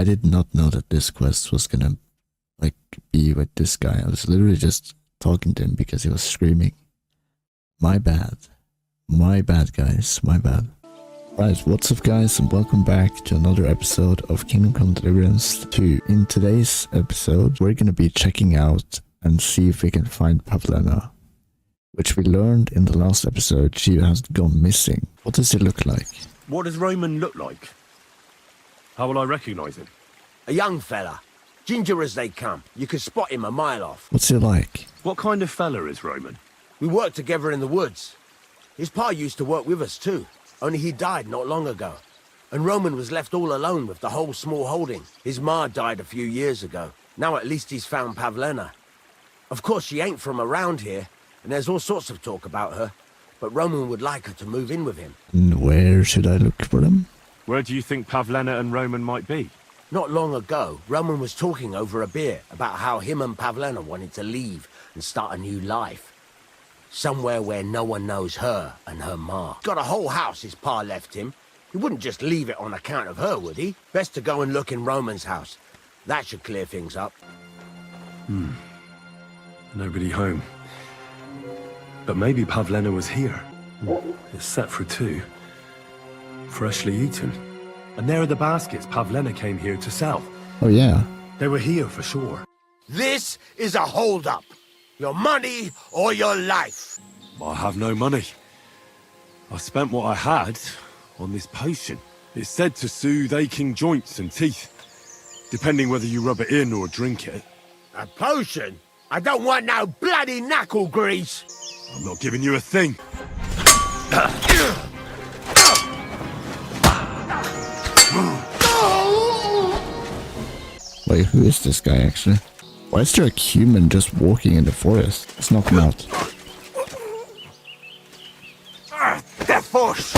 I did not know that this quest was gonna, like, be with this guy. I was literally just talking to him because he was screaming. My bad. My bad, guys. My bad. Right, what's up, guys, and welcome back to another episode of Kingdom Come Deliverance 2. In today's episode, we're gonna be checking out and see if we can find Pavlena, which we learned in the last episode she has gone missing. What does he look like? What does Roman look like? How will I recognise him? A young fella. Ginger as they come. You could spot him a mile off. What's he like? What kind of fella is Roman? We worked together in the woods. His pa used to work with us too, only he died not long ago. And Roman was left all alone with the whole small holding. His ma died a few years ago. Now at least he's found Pavlena. Of course she ain't from around here, and there's all sorts of talk about her. But Roman would like her to move in with him. And where should I look for them? Where do you think Pavlena and Roman might be? Not long ago, Roman was talking over a beer about how him and Pavlena wanted to leave and start a new life. Somewhere where no one knows her and her ma. Got a whole house his pa left him. He wouldn't just leave it on account of her, would he? Best to go and look in Roman's house. That should clear things up. Nobody home. But maybe Pavlena was here. It's set for two. Freshly eaten. And there are the baskets Pavlena came here to sell. Oh yeah. They were here for sure. This is a hold-up. Your money or your life. I have no money. I spent what I had on this potion. It's said to soothe aching joints and teeth, depending whether you rub it in or drink it. A potion? I don't want no bloody knuckle grease. I'm not giving you a thing. Wait, who is this guy actually? Why is there a human just walking in the forest? Let's knock him out. The force.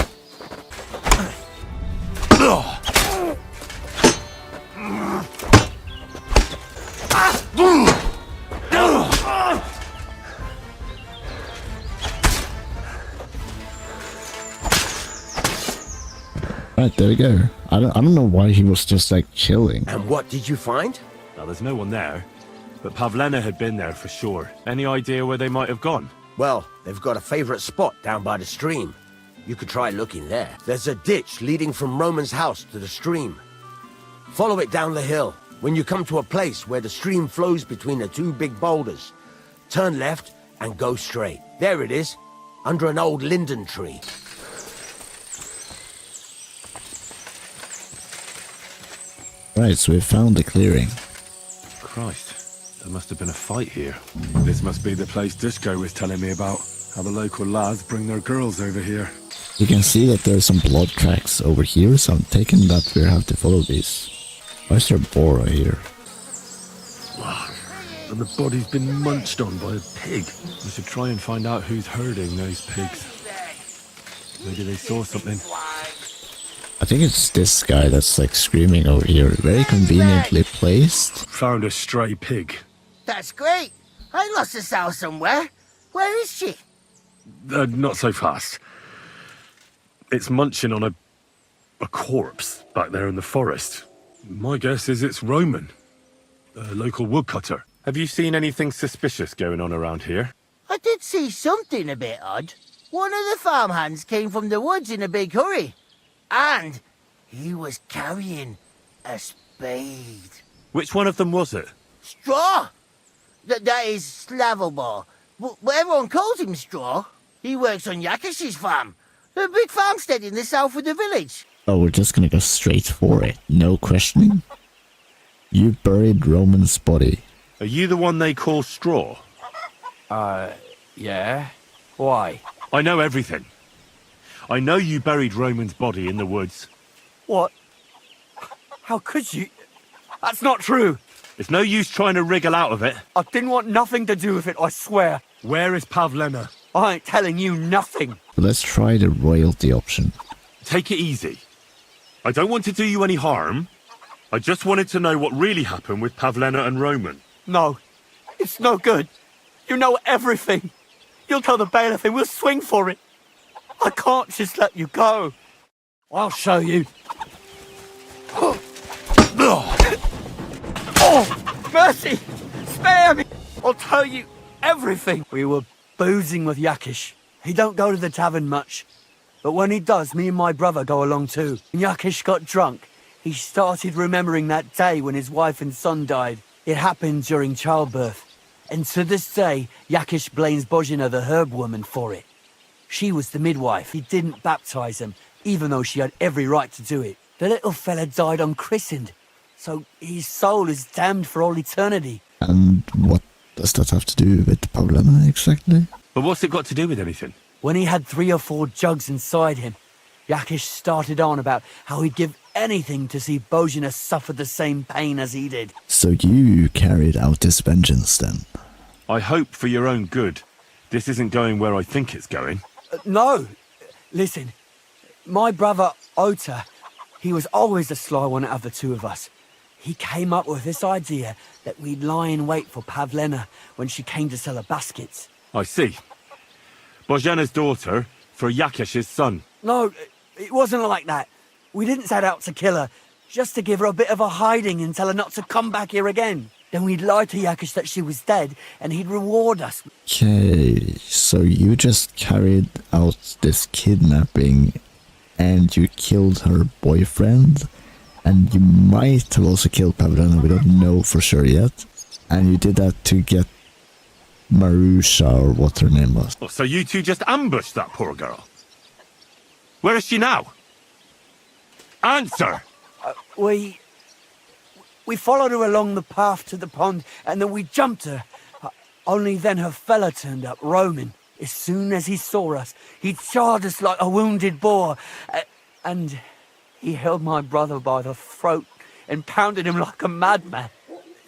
Right, there we go. I don't know why he was just like chilling. And what did you find? Now, there's no one there, but Pavlena had been there for sure. Any idea where they might have gone? Well, they've got a favorite spot down by the stream. You could try looking there. There's a ditch leading from Roman's house to the stream. Follow it down the hill. When you come to a place where the stream flows between the two big boulders, turn left and go straight. There it is, under an old linden tree. Right, so we found the clearing. Christ, there must have been a fight here. This must be the place Dushko was telling me about. How the local lads bring their girls over here. You can see that there's some blood tracks over here, so I'm taking that we have to follow these. Why is there a boar right here? And the body's been munched on by a pig. We should try and find out who's herding those pigs. Maybe they saw something. I think it's this guy that's like screaming over here. Very conveniently placed. Found a stray pig. That's great. I lost a sow somewhere. Where is she? Not so fast. It's munching on a corpse back there in the forest. My guess is it's Roman, a local woodcutter. Have you seen anything suspicious going on around here? I did see something a bit odd. One of the farmhands came from the woods in a big hurry. And he was carrying a spade. Which one of them was it? Straw? That is Slavobor. But everyone calls him Straw. He works on Jakesh's farm. A big farmstead in the south of the village. Oh, we're just gonna go straight for it. No questioning. You buried Roman's body. Are you the one they call Straw? Yeah? Why? I know everything. I know you buried Roman's body in the woods. What? How could you? That's not true. It's no use trying to wriggle out of it. I didn't want nothing to do with it, I swear. Where is Pavlena? I ain't telling you nothing. Let's try the royalty option. Take it easy. I don't want to do you any harm. I just wanted to know what really happened with Pavlena and Roman. No, it's no good. You know everything. You'll tell the bailiff and we'll swing for it. I can't just let you go. I'll show you. mercy! Spare me! I'll tell you everything. We were boozing with Jakesh. He don't go to the tavern much. But when he does, me and my brother go along too. When Jakesh got drunk, he started remembering that day when his wife and son died. It happened during childbirth. And to this day, Jakesh blames Bozhena, the herb woman, for it. She was the midwife. He didn't baptize him, even though she had every right to do it. The little fella died unchristened, so his soul is damned for all eternity. And what does that have to do with Pavlena exactly? But what's it got to do with anything? When he had 3 or 4 jugs inside him, Jakesh started on about how he'd give anything to see Bozhena suffer the same pain as he did. So you carried out this vengeance then? I hope for your own good this isn't going where I think it's going. No. Listen, my brother Ota, he was always the sly one out of the 2 of us. He came up with this idea that we'd lie in wait for Pavlena when she came to sell her baskets. I see. Bozhena's daughter for Jakesh's son. No, it wasn't like that. We didn't set out to kill her, just to give her a bit of a hiding and tell her not to come back here again. Then we'd lie to Jakesh that she was dead, and he'd reward us. Okay, so you just carried out this kidnapping and you killed her boyfriend, and you might have also killed Pavlena, we don't know for sure yet. And you did that to get Marusha, or what her name was. Oh, so you two just ambushed that poor girl? Where is she now? Answer! We followed her along the path to the pond, and then we jumped her. Only then her fella turned up, Roman. As soon as he saw us, he charged us like a wounded boar. And he held my brother by the throat and pounded him like a madman.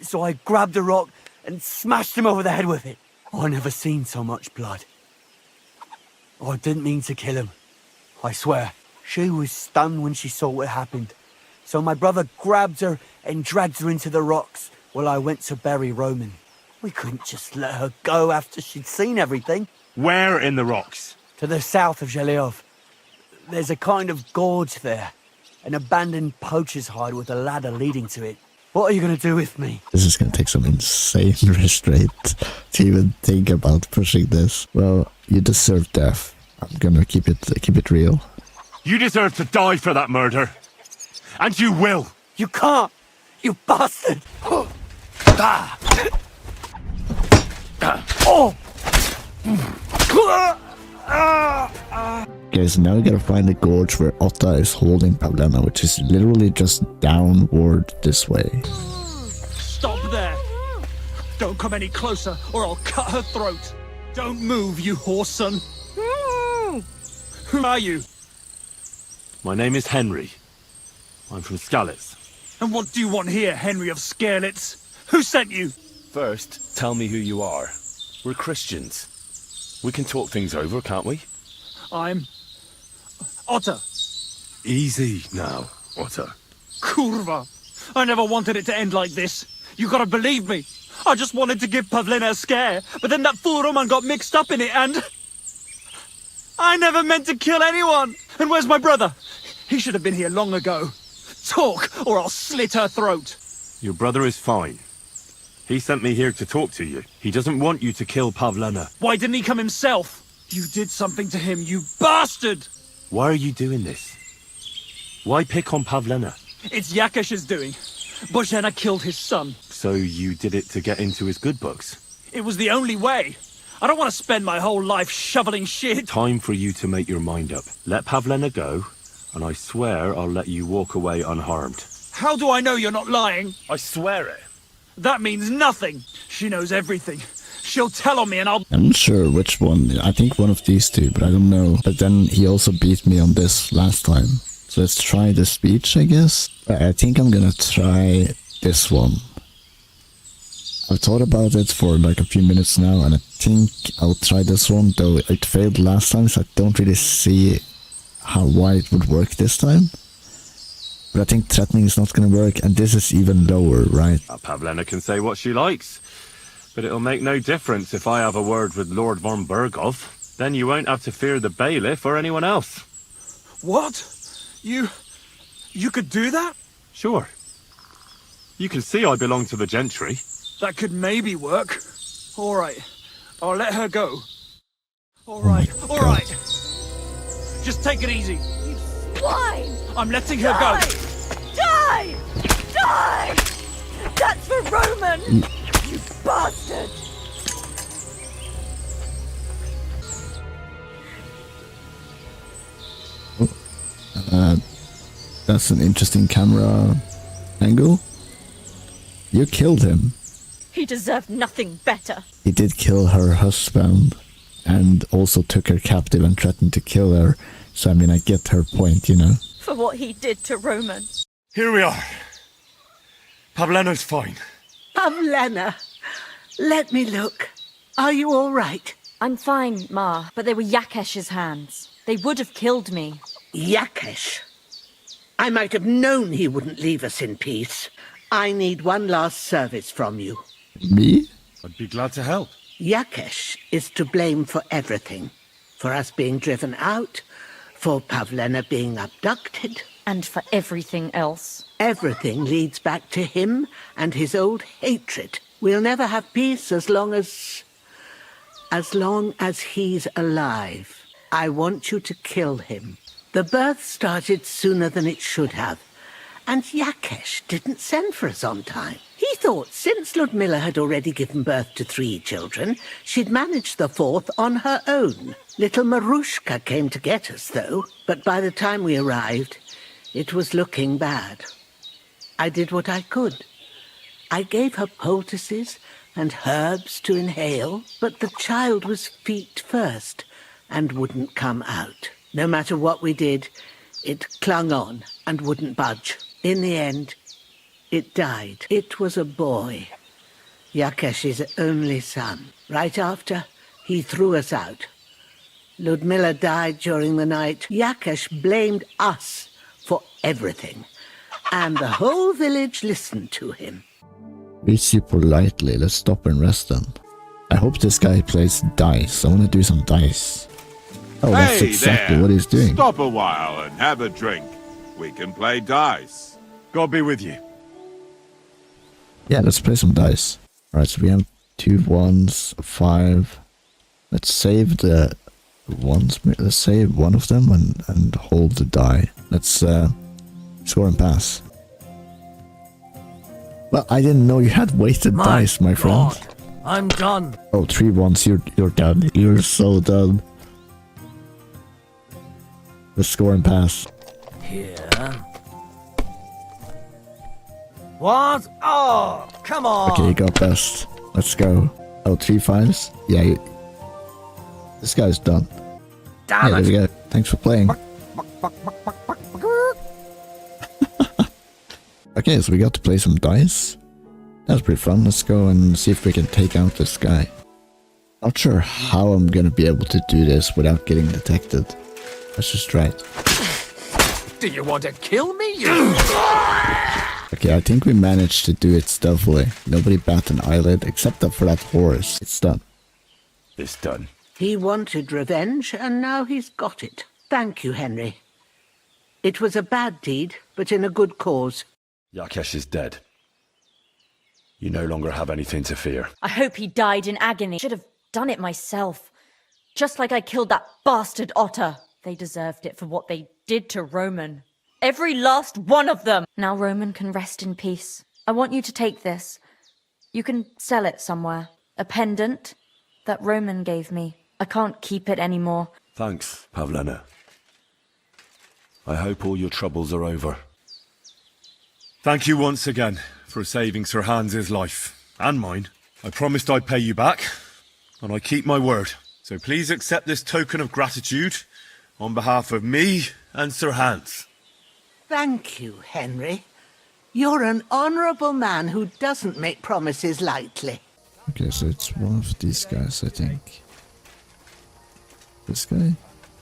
So I grabbed a rock and smashed him over the head with it. I never seen so much blood. I didn't mean to kill him, I swear. She was stunned when she saw what happened. So my brother grabbed her and dragged her into the rocks while I went to bury Roman. We couldn't just let her go after she'd seen everything. Where in the rocks? To the south of Zhelyov. There's a kind of gorge there. An abandoned poacher's hide with a ladder leading to it. What are you going to do with me? This is going to take some insane restraint to even think about pushing this. Well, you deserve death. I'm going to keep it real. You deserve to die for that murder. And you will. You can't! You bastard! Oh! Okay, so now we gotta find the gorge where Otta is holding Pavlena, which is literally just downward this way. Stop there! Don't come any closer, or I'll cut her throat! Don't move, you horse son! Who are you? My name is Henry. I'm from Skalitz. And what do you want here, Henry of Scarlets? Who sent you? First, tell me who you are. We're Christians. We can talk things over, can't we? I'm... Otter. Easy now, Otter. Kurva! I never wanted it to end like this. You gotta believe me. I just wanted to give Pavlena a scare, but then that fool Roman got mixed up in it and... I never meant to kill anyone! And where's my brother? He should have been here long ago. Talk, or I'll slit her throat. Your brother is fine. He sent me here to talk to you. He doesn't want you to kill Pavlena. Why didn't he come himself? You did something to him, you bastard! Why are you doing this? Why pick on Pavlena? It's Jakesh's doing. Bozhena killed his son. So you did it to get into his good books? It was the only way. I don't want to spend my whole life shoveling shit. Time for you to make your mind up. Let Pavlena go, and I swear I'll let you walk away unharmed. How do I know you're not lying? I swear it. That means nothing. She knows everything. She'll tell on me and I'll... I'm not sure which one. I think one of these two, but I don't know. But then he also beat me on this last time. So let's try the speech, I guess. I think I'm gonna try this one. I've thought about it for like a few minutes now, and I think I'll try this one, though it failed last time, so I don't really see why it would work this time. But I think threatening is not gonna work, and this is even lower, right? Pavlena can say what she likes, but it'll make no difference if I have a word with Lord von Berghoff. Then you won't have to fear the bailiff or anyone else. What? You could do that? Sure. You can see I belong to the gentry. That could maybe work. All right. I'll let her go. All right. All right. Just take it easy. Swine! I'm letting her go. Die! Die! That's for Roman! You bastard! That's an interesting camera angle. You killed him. He deserved nothing better. He did kill her husband and also took her captive and threatened to kill her. So, I mean, I get her point, you know. For what he did to Roman. Here we are. Pavlena's fine. Pavlena, let me look. Are you all right? I'm fine, Ma, but they were Jakesh's hands. They would have killed me. Jakesh. I might have known he wouldn't leave us in peace. I need one last service from you. Me? I'd be glad to help. Jakesh is to blame for everything. For us being driven out, for Pavlena being abducted. And for everything else. Everything leads back to him and his old hatred. We'll never have peace as long as he's alive. I want you to kill him. The birth started sooner than it should have, and Jakesh didn't send for us on time. He thought since Ludmilla had already given birth to 3 children, she'd manage the 4th on her own. Little Marushka came to get us, though, but by the time we arrived, it was looking bad. I did what I could. I gave her poultices and herbs to inhale, but the child was feet first and wouldn't come out. No matter what we did, it clung on and wouldn't budge. In the end, it died. It was a boy, Jakesh's only son. Right after, he threw us out. Ludmilla died during the night. Jakesh blamed us for everything, and the whole village listened to him. Reach you politely. Let's stop and rest then. I hope this guy plays dice. I want to do some dice. Oh, that's exactly what he's doing. Stop a while and have a drink. We can play dice. God be with you. Yeah, let's play some dice. Alright, so we have 2 1s, a 5. Let's save the ones. Let's save one of them and hold the die. Let's score and pass. Well, I didn't know you had weighted dice, my friend. God, I'm done. Oh, 3 1s, you're done. You're so done. Let's score and pass. Here. What? Oh, come on. Okay, you got best. Let's go. Oh, 3 5s? Yeah, this guy's done. Damn it. There we go. Thanks for playing. Okay, so we got to play some dice. That was pretty fun. Let's go and see if we can take out this guy. Not sure how I'm gonna be able to do this without getting detected. Let's just try it. Do you want to kill me, you? Okay, I think we managed to do it stealthily. Nobody bat an eyelid except for that horse. It's done. It's done. He wanted revenge, and now he's got it. Thank you, Henry. It was a bad deed, but in a good cause. Jakesh is dead. You no longer have anything to fear. I hope he died in agony. Should have done it myself. Just like I killed that bastard otter. They deserved it for what they did to Roman. Every last one of them! Now Roman can rest in peace. I want you to take this. You can sell it somewhere. A pendant that Roman gave me. I can't keep it anymore. Thanks, Pavlena. I hope all your troubles are over. Thank you once again for saving Sir Hans's life. And mine. I promised I'd pay you back, and I keep my word. So please accept this token of gratitude on behalf of me and Sir Hans. Thank you, Henry. You're an honourable man who doesn't make promises lightly. Okay, so it's one of these guys, I think. This guy?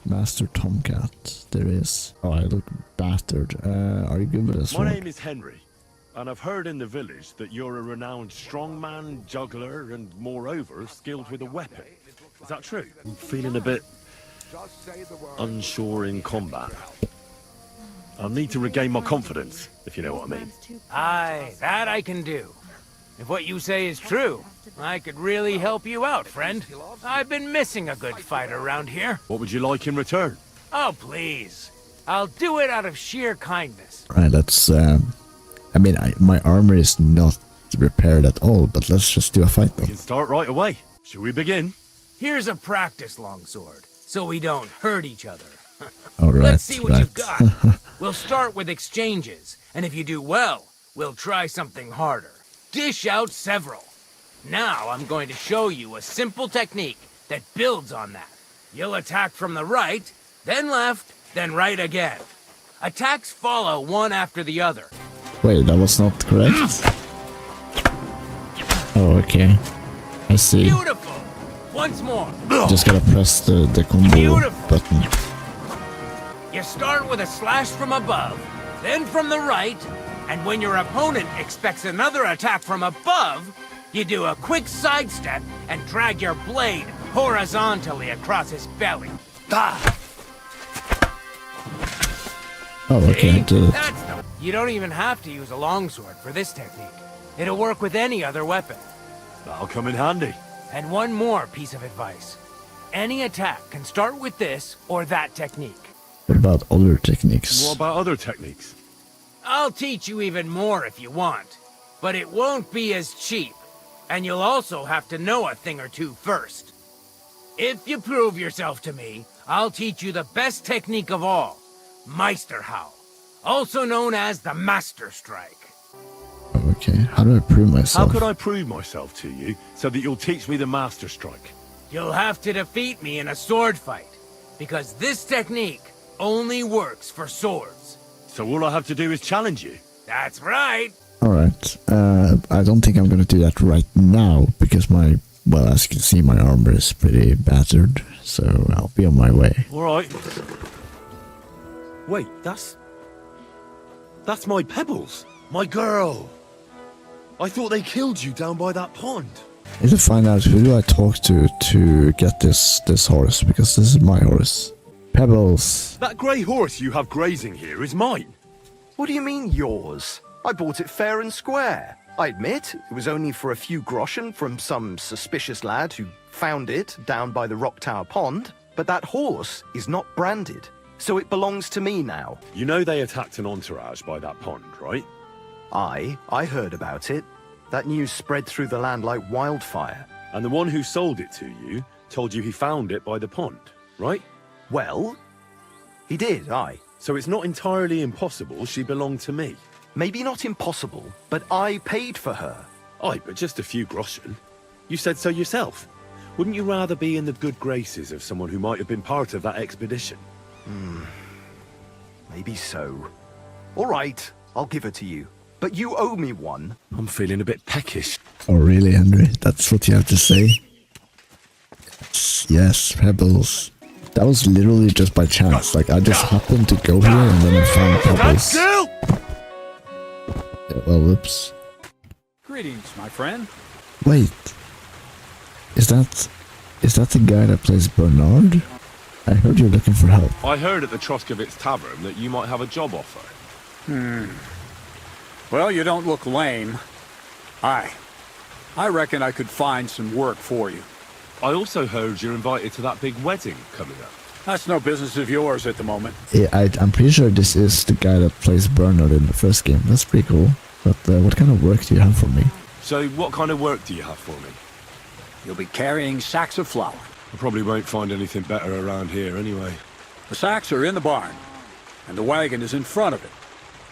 Master Tomcat. There is. Oh, I look battered. Are you good with this one? My name is Henry, and I've heard in the village that you're a renowned strongman, juggler, and moreover, skilled with a weapon. Is that true? I'm feeling a bit unsure in combat. I'll need to regain my confidence, if you know what I mean. Aye, that I can do. If what you say is true, I could really help you out, friend. I've been missing a good fighter around here. What would you like in return? Oh, please. I'll do it out of sheer kindness. Right, let's, I mean, my armor is not repaired at all, but let's just do a fight We though. can start right away. Shall we begin? Here's a practice longsword, so we don't hurt each other. Alright, Let's see what right. you've got. We'll start with exchanges, and if you do well, we'll try something harder. Dish out several. Now I'm going to show you a simple technique that builds on that. You'll attack from the right, then left, then right again. Attacks follow one after the other. Wait, that was not correct? Oh, okay. I see. Beautiful! Once more. Just gotta press the combo Beautiful. button. You start with a slash from above, then from the right, and when your opponent expects another attack from above, you do a quick sidestep and drag your blade horizontally across his belly. Ah! Oh, okay, I did it. That's the... You don't even have to use a longsword for this technique. It'll work with any other weapon. That'll come in handy. And one more piece of advice. Any attack can start with this or that technique. What about other techniques? What about other techniques? I'll teach you even more if you want, but it won't be as cheap, and you'll also have to know a thing or two first. If you prove yourself to me, I'll teach you the best technique of all, Meisterhau, also known as the Master Strike. Okay, how do I prove How myself? could I prove myself to you so that you'll teach me the Master Strike? You'll have to defeat me in a sword fight, because this technique only works for swords. So all I have to do is challenge you? That's right. Alright, I don't think I'm gonna do that right now, because my, well, as you can see, my armor is pretty battered, so I'll be on my way. Alright. Wait, that's my Pebbles. My girl. I thought they killed you down by that pond. I need to find out who do I talk to get this horse, because this is my horse. Pebbles. That grey horse you have grazing here is mine. What do you mean, yours? I bought it fair and square. I admit, it was only for a few groschen from some suspicious lad who found it down by the Rock Tower Pond, but that horse is not branded, so it belongs to me now. You know they attacked an entourage by that pond, right? I heard about it. That news spread through the land like wildfire. And the one who sold it to you told you he found it by the pond, right? Well, he did, aye. So it's not entirely impossible she belonged to me. Maybe not impossible, but I paid for her. Aye, but just a few groschen. You said so yourself. Wouldn't you rather be in the good graces of someone who might have been part of that expedition? Maybe so. All right, I'll give her to you. But you owe me one. I'm feeling a bit peckish. Oh really, Henry? That's what you have to say? Yes, Pebbles. That was literally just by chance. Like, I just happened to go here and then I found Pebbles. Yeah, well, oops. Greetings, my friend. Wait. Is that the guy that plays Bernard? I heard you're looking for help. I heard at the Troskovitz Tavern that you might have a job offer. Well, you don't look lame. I reckon I could find some work for you. I also heard you're invited to that big wedding coming up. That's no business of yours at the moment. Yeah, I'm pretty sure this is the guy that plays Bernard in the first game. That's pretty cool. But what kind of work do you have for me? So what kind of work do you have for me? You'll be carrying sacks of flour. I probably won't find anything better around here anyway. The sacks are in the barn, and the wagon is in front of it.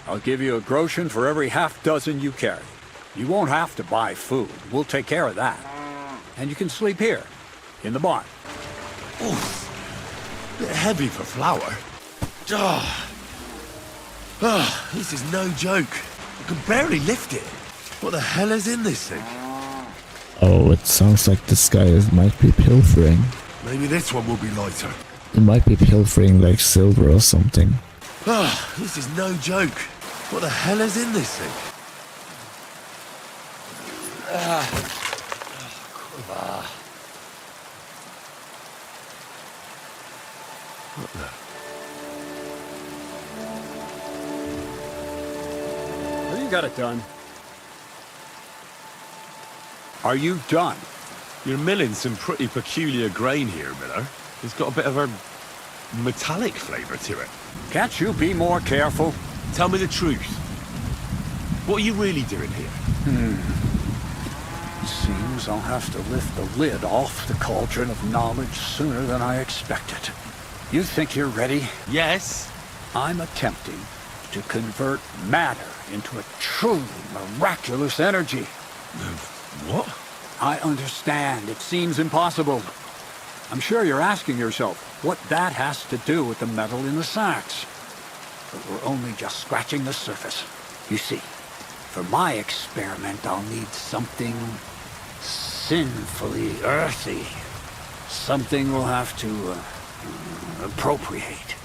I'll give you a groschen for every half dozen you carry. You won't have to buy food. We'll take care of that. And you can sleep here, in the barn. Oof. Bit heavy for flour. This is no joke. I can barely lift it. What the hell is in this thing? Oh, it sounds like this guy might be pilfering. Maybe this one will be lighter. He might be pilfering like silver or something. This is no joke. What the hell is in this thing? What the? Well, you got it done. Are you done? You're milling some pretty peculiar grain here, Miller. It's got a bit of a metallic flavour to it. Can't you be more careful? Tell me the truth. What are you really doing here? Seems I'll have to lift the lid off the cauldron of knowledge sooner than I expected. You think you're ready? Yes. I'm attempting to convert matter into a truly miraculous energy. What? I understand. It seems impossible. I'm sure you're asking yourself what that has to do with the metal in the sacks. But we're only just scratching the surface. You see, for my experiment, I'll need something sinfully earthy. Something we'll have to appropriate.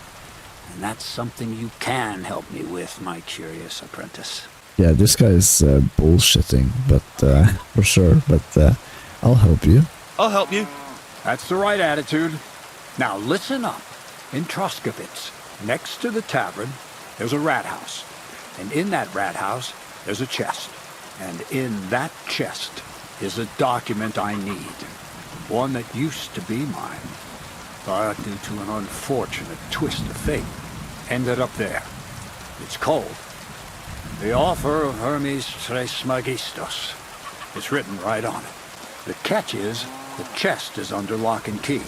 And that's something you can help me with, my curious apprentice. Yeah, this guy is bullshitting, but for sure. But I'll help you. I'll help you. That's the right attitude. Now listen up. In Troskovitz, next to the tavern, there's a rat house. And in that rat house, there's a chest. And in that chest is a document I need. One that used to be mine. But due to an unfortunate twist of fate, ended up there. It's called The Offer of Hermes Trismegistos. It's written right on it. The catch is, the chest is under lock and key.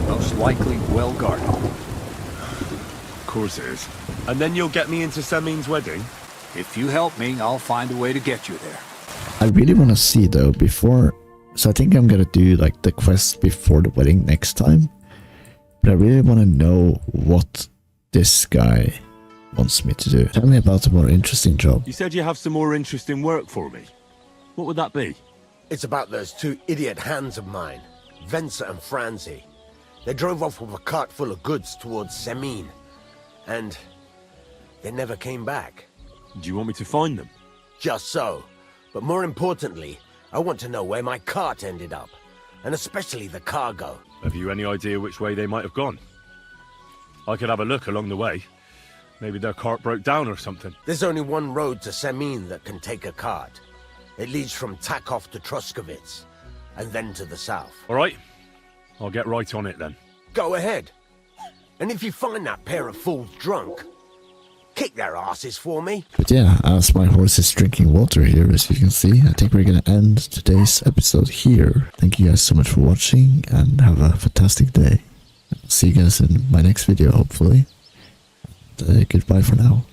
Most likely well guarded. Of course it is. And then you'll get me into Semin's wedding? If you help me, I'll find a way to get you there. I really want to see though before, so I think I'm gonna do like the quest before the wedding next time. But I really want to know what this guy wants me to do. Tell me about a more interesting job. You said you have some more interesting work for me. What would that be? It's about those two idiot hands of mine, Venser and Franzi. They drove off with a cart full of goods towards Semin. And they never came back. Do you want me to find them? Just so. But more importantly, I want to know where my cart ended up. And especially the cargo. Have you any idea which way they might have gone? I could have a look along the way. Maybe their cart broke down or something. There's only one road to Semin that can take a cart. It leads from Takov to Troskovitz, and then to the south. All right. I'll get right on it then. Go ahead. And if you find that pair of fools drunk, kick their asses for me. But yeah, as my horse is drinking water here, as you can see, I think we're gonna end today's episode here. Thank you guys so much for watching, and have a fantastic day. See you guys in my next video, hopefully. Goodbye for now.